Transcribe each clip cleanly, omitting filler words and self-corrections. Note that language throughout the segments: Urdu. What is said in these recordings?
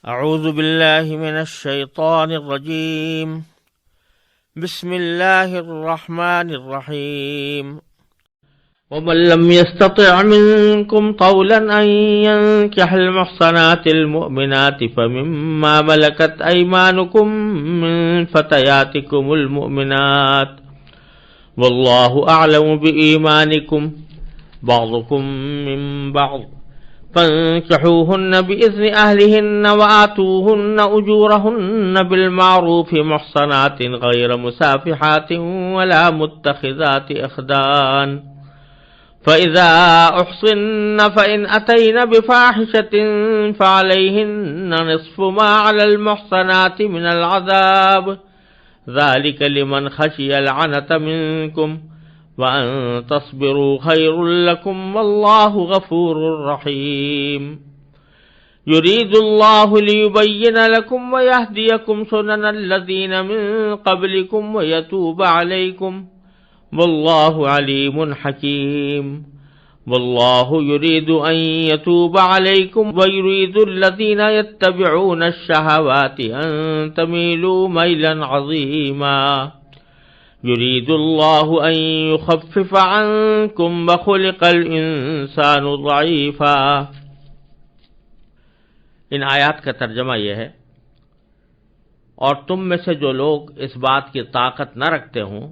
اعوذ باللہ من الشیطان الرجیم بسم اللہ الرحمن الرحیم ومن لم يستطع منكم طولا أن ينكح المحصنات المؤمنات فمما ملكت أيمانكم من فتياتكم المؤمنات والله أعلم بإيمانكم بعضكم من بعض فانكحوهن بإذن أهلهن وآتوهن أجورهن بالمعروف محصنات غير مسافحات ولا متخذات أخدان فإذا أحصن فإن أتين بفاحشة فعليهن نصف ما على المحصنات من العذاب ذلك لمن خشي العنة منكم وأن تصبروا خير لكم والله غفور رحيم يريد الله ليبين لكم ويهديكم سنن الذين من قبلكم ويتوب عليكم والله عليم حكيم والله يريد أن يتوب عليكم ويريد الذين يتبعون الشهوات أن تميلوا ميلا عظيما يريد الله أن يخفف عنكم وخلق الإنسان ضعيفا۔ ان آیات کا ترجمہ یہ ہے، اور تم میں سے جو لوگ اس بات کی طاقت نہ رکھتے ہوں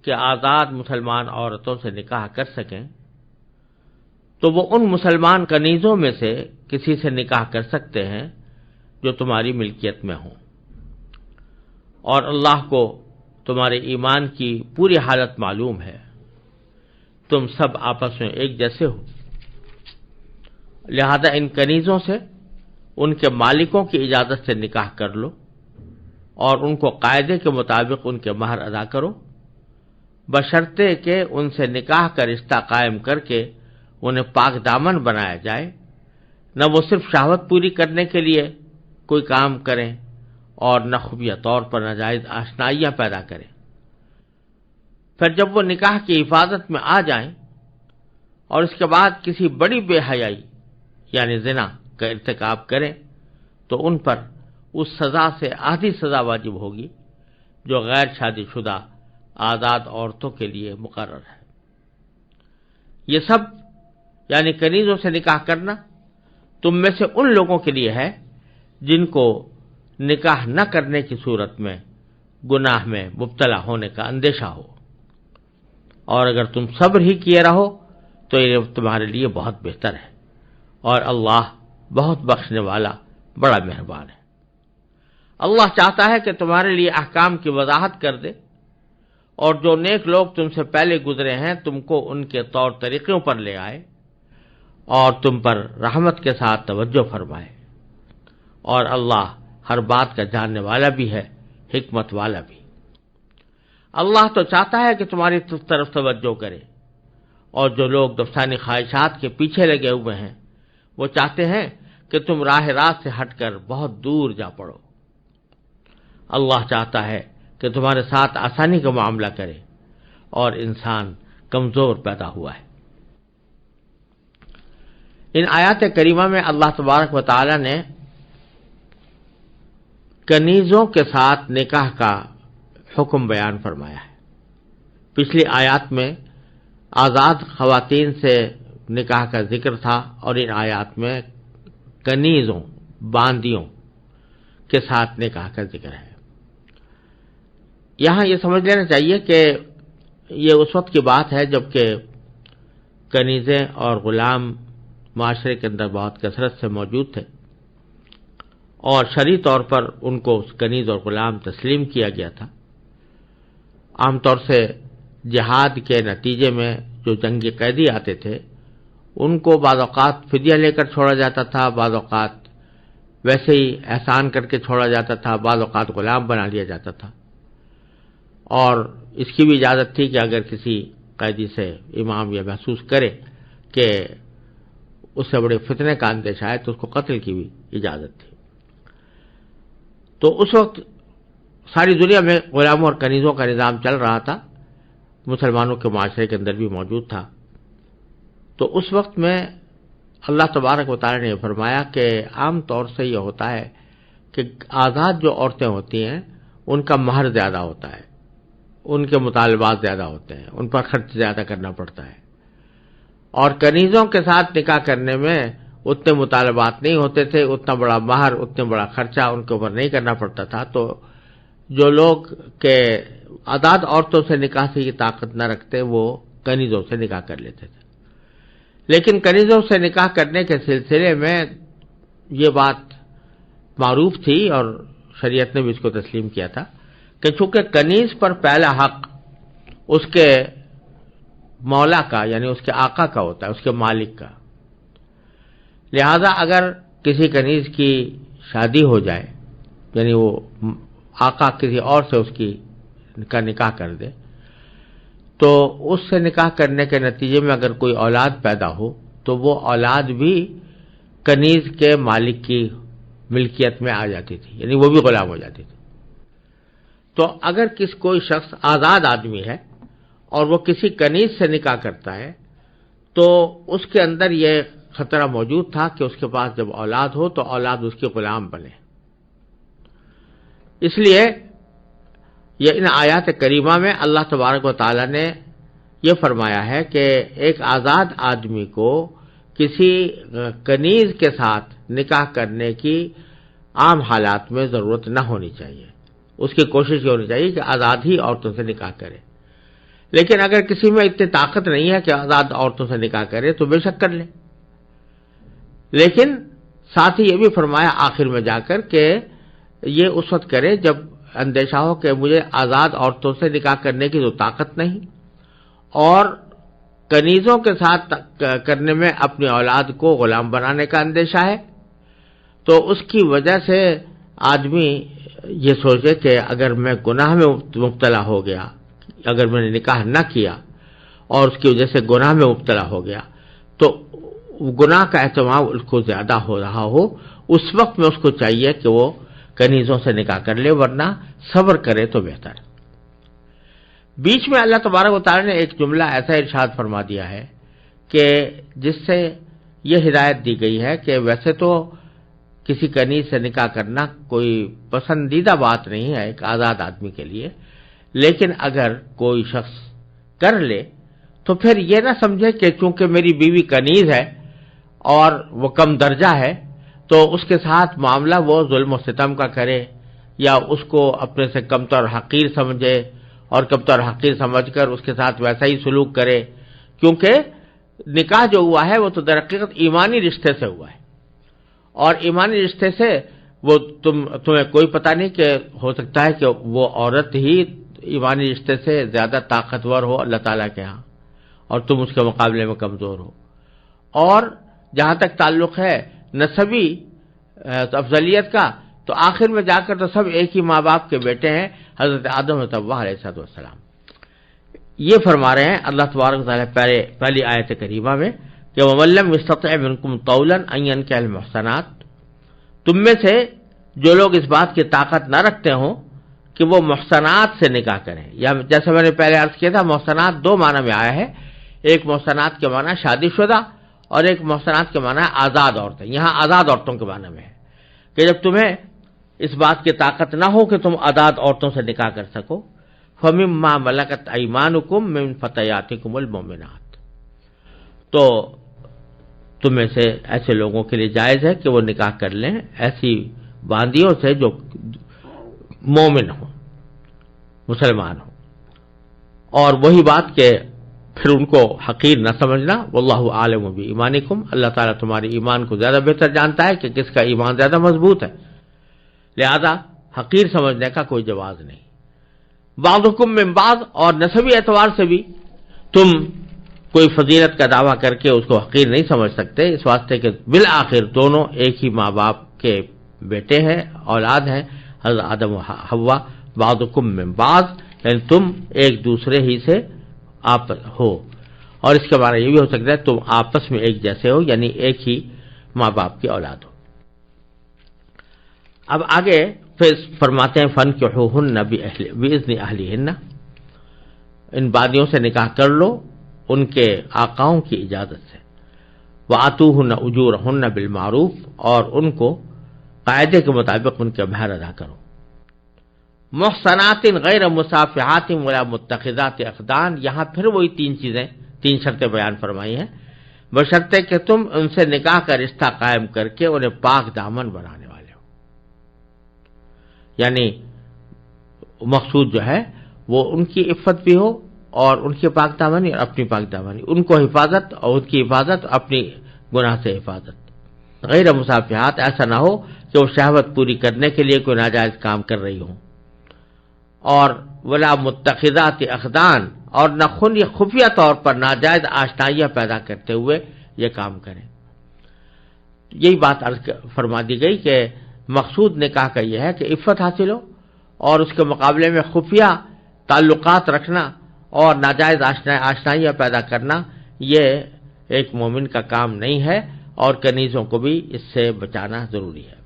کہ آزاد مسلمان عورتوں سے نکاح کر سکیں تو وہ ان مسلمان کنیزوں میں سے کسی سے نکاح کر سکتے ہیں جو تمہاری ملکیت میں ہوں، اور اللہ کو تمہارے ایمان کی پوری حالت معلوم ہے، تم سب آپس میں ایک جیسے ہو، لہذا ان کنیزوں سے ان کے مالکوں کی اجازت سے نکاح کر لو اور ان کو قاعدے کے مطابق ان کے مہر ادا کرو، بشرطے کہ ان سے نکاح کا رشتہ قائم کر کے انہیں پاک دامن بنایا جائے، نہ وہ صرف شہوت پوری کرنے کے لیے کوئی کام کریں اور نہ خفیہ طور پر ناجائز آشنائیاں پیدا کریں۔ پھر جب وہ نکاح کی حفاظت میں آ جائیں اور اس کے بعد کسی بڑی بے حیائی یعنی زنا کا ارتکاب کریں تو ان پر اس سزا سے آدھی سزا واجب ہوگی جو غیر شادی شدہ آزاد عورتوں کے لیے مقرر ہے۔ یہ سب یعنی کنیزوں سے نکاح کرنا تم میں سے ان لوگوں کے لیے ہے جن کو نکاح نہ کرنے کی صورت میں گناہ میں مبتلا ہونے کا اندیشہ ہو، اور اگر تم صبر ہی کیے رہو تو یہ تمہارے لیے بہت بہتر ہے، اور اللہ بہت بخشنے والا بڑا مہربان ہے۔ اللہ چاہتا ہے کہ تمہارے لیے احکام کی وضاحت کر دے، اور جو نیک لوگ تم سے پہلے گزرے ہیں تم کو ان کے طور طریقوں پر لے آئے اور تم پر رحمت کے ساتھ توجہ فرمائے، اور اللہ ہر بات کا جاننے والا بھی ہے، حکمت والا بھی۔ اللہ تو چاہتا ہے کہ تمہاری طرف توجہ کرے، اور جو لوگ نفسانی خواہشات کے پیچھے لگے ہوئے ہیں وہ چاہتے ہیں کہ تم راہ راست سے ہٹ کر بہت دور جا پڑو۔ اللہ چاہتا ہے کہ تمہارے ساتھ آسانی کا معاملہ کرے، اور انسان کمزور پیدا ہوا ہے۔ ان آیات کریمہ میں اللہ تبارک و تعالی نے کنیزوں کے ساتھ نکاح کا حکم بیان فرمایا ہے۔ پچھلی آیات میں آزاد خواتین سے نکاح کا ذکر تھا، اور ان آیات میں کنیزوں باندیوں کے ساتھ نکاح کا ذکر ہے۔ یہاں یہ سمجھ لینا چاہیے کہ یہ اس وقت کی بات ہے جب کہ کنیزیں اور غلام معاشرے کے اندر بہت کثرت سے موجود تھے، اور شرعی طور پر ان کو کنیز اور غلام تسلیم کیا گیا تھا۔ عام طور سے جہاد کے نتیجے میں جو جنگی قیدی آتے تھے ان کو بعض اوقات فدیہ لے کر چھوڑا جاتا تھا، بعض اوقات ویسے ہی احسان کر کے چھوڑا جاتا تھا، بعض اوقات غلام بنا لیا جاتا تھا، اور اس کی بھی اجازت تھی کہ اگر کسی قیدی سے امام یہ محسوس کرے کہ اس سے بڑے فتنے کا اندیشہ ہے تو اس کو قتل کی بھی اجازت تھی۔ تو اس وقت ساری دنیا میں غلاموں اور کنیزوں کا نظام چل رہا تھا، مسلمانوں کے معاشرے کے اندر بھی موجود تھا۔ تو اس وقت میں اللہ تبارک و تعالی نے فرمایا کہ عام طور سے یہ ہوتا ہے کہ آزاد جو عورتیں ہوتی ہیں ان کا مہر زیادہ ہوتا ہے، ان کے مطالبات زیادہ ہوتے ہیں، ان پر خرچ زیادہ کرنا پڑتا ہے، اور کنیزوں کے ساتھ نکاح کرنے میں اتنے مطالبات نہیں ہوتے تھے، اتنا بڑا مہر، اتنا بڑا خرچہ ان کے اوپر نہیں کرنا پڑتا تھا. تو جو لوگ کہ آزاد عورتوں سے نکاح سے یہ طاقت نہ رکھتے وہ کنیزوں سے نکاح کر لیتے تھے. لیکن کنیزوں سے نکاح کرنے کے سلسلے میں یہ بات معروف تھی اور شریعت نے بھی اس کو تسلیم کیا تھا کہ چونکہ کنیز پر پہلا حق اس کے مولا کا یعنی اس کے آقا کا ہوتا ہے، اس کے مالک کا، لہذا اگر کسی کنیز کی شادی ہو جائے یعنی وہ آقا کسی اور سے اس کی نکاح کر دے تو اس سے نکاح کرنے کے نتیجے میں اگر کوئی اولاد پیدا ہو تو وہ اولاد بھی کنیز کے مالک کی ملکیت میں آ جاتی تھی، یعنی وہ بھی غلام ہو جاتی تھی. تو اگر کوئی شخص آزاد آدمی ہے اور وہ کسی کنیز سے نکاح کرتا ہے تو اس کے اندر یہ خطرہ موجود تھا کہ اس کے پاس جب اولاد ہو تو اولاد اس کے غلام بنے. اس لیے یہ ان آیات کریمہ میں اللہ تبارک و تعالی نے یہ فرمایا ہے کہ ایک آزاد آدمی کو کسی کنیز کے ساتھ نکاح کرنے کی عام حالات میں ضرورت نہ ہونی چاہیے. اس کی کوشش یہ ہونی چاہیے کہ آزاد ہی عورتوں سے نکاح کرے. لیکن اگر کسی میں اتنی طاقت نہیں ہے کہ آزاد عورتوں سے نکاح کرے تو بے شک کر لے. لیکن ساتھ ہی یہ بھی فرمایا آخر میں جا کر کہ یہ اس وقت کرے جب اندیشہ ہو کہ مجھے آزاد عورتوں سے نکاح کرنے کی تو طاقت نہیں اور کنیزوں کے ساتھ کرنے میں اپنی اولاد کو غلام بنانے کا اندیشہ ہے. تو اس کی وجہ سے آدمی یہ سوچے کہ اگر میں گناہ میں مبتلا ہو گیا، اگر میں نے نکاح نہ کیا اور اس کی وجہ سے گناہ میں مبتلا ہو گیا تو گناہ کا اہتمام اس کو زیادہ ہو رہا ہو، اس وقت میں اس کو چاہیے کہ وہ کنیزوں سے نکاح کر لے، ورنہ صبر کرے تو بہتر. بیچ میں اللہ تبارک و تعالی نے ایک جملہ ایسا ارشاد فرما دیا ہے کہ جس سے یہ ہدایت دی گئی ہے کہ ویسے تو کسی کنیز سے نکاح کرنا کوئی پسندیدہ بات نہیں ہے ایک آزاد آدمی کے لیے، لیکن اگر کوئی شخص کر لے تو پھر یہ نہ سمجھے کہ چونکہ میری بیوی کنیز ہے اور وہ کم درجہ ہے تو اس کے ساتھ معاملہ وہ ظلم و ستم کا کرے یا اس کو اپنے سے کمتر حقیر سمجھے اور کمتر حقیر سمجھ کر اس کے ساتھ ویسا ہی سلوک کرے. کیونکہ نکاح جو ہوا ہے وہ تو در حقیقت ایمانی رشتے سے ہوا ہے اور ایمانی رشتے سے وہ تمہیں کوئی پتہ نہیں کہ ہو سکتا ہے کہ وہ عورت ہی ایمانی رشتے سے زیادہ طاقتور ہو اللہ تعالیٰ کے ہاں اور تم اس کے مقابلے میں کمزور ہو. اور جہاں تک تعلق ہے نسبی افضلیت کا تو آخر میں جا کر تو سب ایک ہی ماں باپ کے بیٹے ہیں، حضرت آدم و حوا علیہ السلام. یہ فرما رہے ہیں اللہ تبارک و تعالیٰ پہلی آیت کریمہ میں کہ وَمَن لَّمْ يَسْتَطِعْ مِنكُمْ طَوْلًا أَن يَنكِحَ الْمُحْصَنَاتِ، تم میں سے جو لوگ اس بات کی طاقت نہ رکھتے ہوں کہ وہ محسنات سے نکاح کریں، یا جیسے میں نے پہلے عرض کیا تھا محسنات دو معنی میں آیا ہے، ایک محسنات کے معنی شادی شدہ اور ایک محسنات کے معنی آزاد عورتیں. یہاں آزاد عورتوں کے معنی میں ہے کہ جب تمہیں اس بات کی طاقت نہ ہو کہ تم آزاد عورتوں سے نکاح کر سکو فَمِمَّا مَلَكَتْ أَيْمَانُكُم مِّن فَتَيَاتِكُمُ الْمُؤْمِنَاتِ، تو تم میں سے ایسے لوگوں کے لیے جائز ہے کہ وہ نکاح کر لیں ایسی باندیوں سے جو مومن ہوں، مسلمان ہوں. اور وہی بات کہ پھر ان کو حقیر نہ سمجھنا، واللہ عالم بایمانکم، اللہ تعالیٰ تمہارے ایمان کو زیادہ بہتر جانتا ہے کہ کس کا ایمان زیادہ مضبوط ہے، لہذا حقیر سمجھنے کا کوئی جواز نہیں. بعضکم من بعض، اور نسبی اعتبار سے بھی تم کوئی فضیلت کا دعویٰ کر کے اس کو حقیر نہیں سمجھ سکتے، اس واسطے کہ بالآخر دونوں ایک ہی ماں باپ کے بیٹے ہیں، اولاد ہیں، حضرت آدم و حوا. بعضکم من بعض یعنی تم ایک دوسرے ہی سے آپ ہو، اور اس کے بارے یہ بھی ہو سکتا ہے تم آپس میں ایک جیسے ہو، یعنی ایک ہی ماں باپ کی اولاد ہو. اب آگے پھر فرماتے ہیں فَانكِحُوهُنَّ بِإِذْنِ أَهْلِهِنَّ، ان بادیوں سے نکاح کر لو ان کے آقاؤں کی اجازت سے. وآتوہن اجورہن بالمعروف، اور ان کو قاعدے کے مطابق ان کے مہر ادا کرو۔ محصنات غیر مصافحات ولا متخذات اخدان، یہاں پھر وہی تین شرطیں بیان فرمائی ہیں، بشرطے کہ تم ان سے نکاح کا رشتہ قائم کر کے انہیں پاک دامن بنانے والے ہو۔ یعنی مقصود جو ہے وہ ان کی عفت بھی ہو اور ان کی پاک دامنی اور اپنی پاک دامنی، ان کو حفاظت اور ان کی حفاظت، اپنی گناہ سے حفاظت۔ غیر مصافحات، ایسا نہ ہو کہ وہ شہوت پوری کرنے کے لیے کوئی ناجائز کام کر رہی ہوں، اور ولا متخذات اخدان، اور نہ خود یہ خفیہ طور پر ناجائز آشنائیاں پیدا کرتے ہوئے یہ کام کریں۔ یہی بات عرض فرما دی گئی کہ مقصود نکاح کا یہ ہے کہ عفت حاصل ہو، اور اس کے مقابلے میں خفیہ تعلقات رکھنا اور ناجائز آشنائیاں پیدا کرنا یہ ایک مومن کا کام نہیں ہے، اور کنیزوں کو بھی اس سے بچانا ضروری ہے۔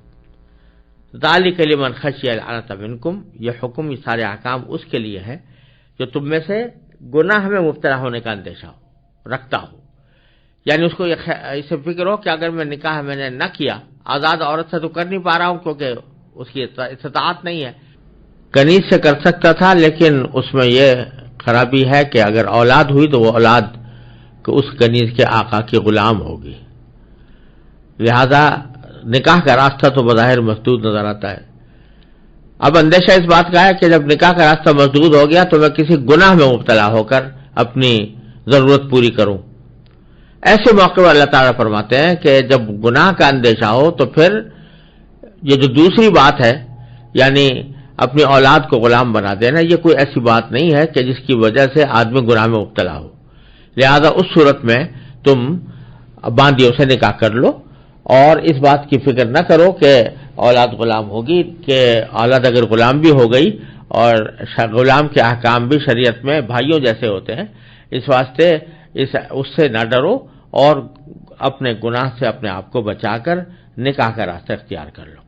ذالک لمن خشی العنۃ منکم، یہ حکم، یہ سارے احکام اس کے لیے ہے جو تم میں سے گناہ میں مبتلا ہونے کا اندیشہ رکھتا ہو، یعنی اس کو اسے فکر ہو کہ اگر میں نکاح میں نے نہ کیا، آزاد عورت سے تو کر نہیں پا رہا ہوں کیونکہ اس کی استطاعت نہیں ہے، کنیز سے کر سکتا تھا لیکن اس میں یہ خرابی ہے کہ اگر اولاد ہوئی تو وہ اولاد اس کنیز کے آقا کی غلام ہوگی، لہذا نکاح کا راستہ تو بظاہر مسدود نظر آتا ہے۔ اب اندیشہ اس بات کا ہے کہ جب نکاح کا راستہ مسدود ہو گیا تو میں کسی گناہ میں مبتلا ہو کر اپنی ضرورت پوری کروں۔ ایسے موقع پر اللہ تعالیٰ فرماتے ہیں کہ جب گناہ کا اندیشہ ہو تو پھر یہ جو دوسری بات ہے، یعنی اپنی اولاد کو غلام بنا دینا، یہ کوئی ایسی بات نہیں ہے کہ جس کی وجہ سے آدمی گناہ میں مبتلا ہو، لہذا اس صورت میں تم باندیوں سے نکاح کر لو، اور اس بات کی فکر نہ کرو کہ اولاد غلام ہوگی، کہ اولاد اگر غلام بھی ہو گئی، اور غلام کے احکام بھی شریعت میں بھائیوں جیسے ہوتے ہیں، اس واسطے اس سے نہ ڈرو اور اپنے گناہ سے اپنے آپ کو بچا کر نکاح کا راستہ اختیار کر لو۔